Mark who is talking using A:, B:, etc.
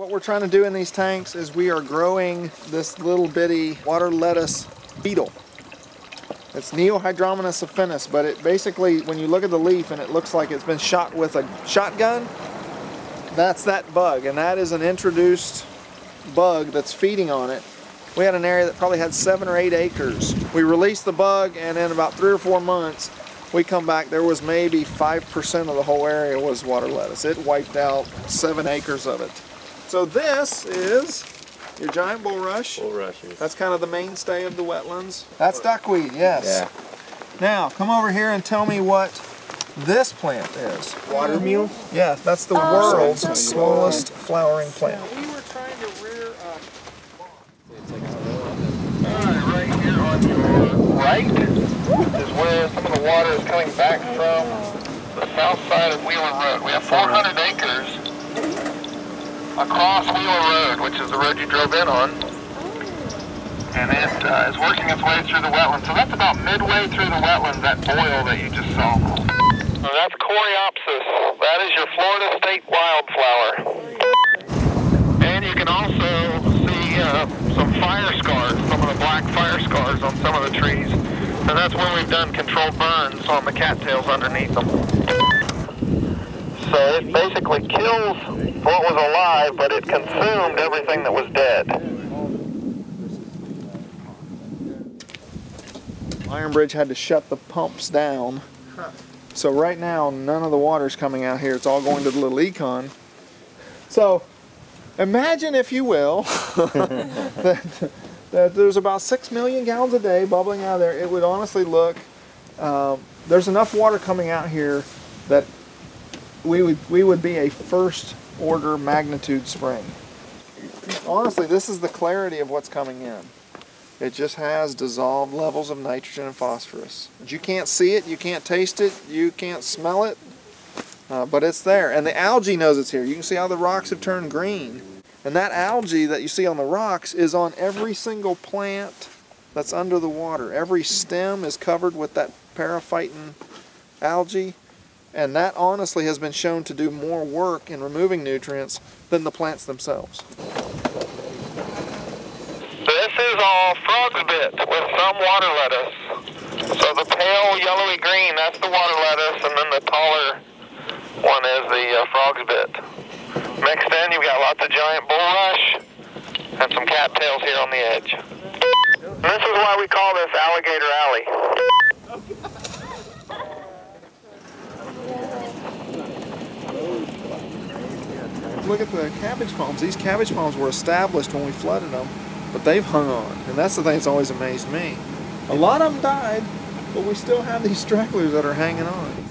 A: What we're trying to do in these tanks is we are growing this little bitty water lettuce beetle. It's Neohydrominus affinis, but it basically, when you look at the leaf and it looks like it's been shot with a shotgun, that's that bug, and that is an introduced bug that's feeding on it. We had an area that probably had 7 or 8 acres. We released the bug, and in about 3 or 4 months, we come back, there was maybe 5% of the whole area was water lettuce. It wiped out 7 acres of it. So this is your giant bulrush.
B: Bulrushes.
A: That's kind of the mainstay of the wetlands. That's duckweed, yes.
B: Yeah.
A: Now, come over here and tell me what this plant is.
B: Watermeal?
A: Yeah, that's the world's slowest flowering plant.
C: We were trying to rear
D: Right here on your right is where some of the water is coming back from the south side of Wheeler Road. We have 400 acres across Wheeler Road, which is the road you drove in on. And it is working its way through the wetlands. So that's about midway through the wetlands, that boil that you just saw. So that's Coreopsis. That is your Florida state wildflower. And you can also see some fire scars, some of the black fire scars on some of the trees. And that's when we've done controlled burns on the cattails underneath them. So it basically kills what was alive, but it consumed everything that was dead.
A: Iron Bridge had to shut the pumps down. So right now, none of the water's coming out here. It's all going to the little econ. So imagine, if you will, that there's about 6 million gallons a day bubbling out of there. It would honestly look, there's enough water coming out here that we would be a first order magnitude spring. Honestly, this is the clarity of what's coming in. It just has dissolved levels of nitrogen and phosphorus. You can't see it, you can't taste it, you can't smell it, but it's there. And the algae knows it's here. You can see how the rocks have turned green. And that algae that you see on the rocks is on every single plant that's under the water. Every stem is covered with that periphyton algae. And that honestly has been shown to do more work in removing nutrients than the plants themselves.
D: This is all frog's bit with some water lettuce. So the pale yellowy green, that's the water lettuce, and then the taller one is the frog's bit. Mixed in, you've got lots of giant bulrush and some cattails here on the edge. And this is why we call this Alligator Alley.
A: Look at the cabbage palms. These cabbage palms were established when we flooded them, but they've hung on. And that's the thing that's always amazed me. A lot of them died, but we still have these stragglers that are hanging on.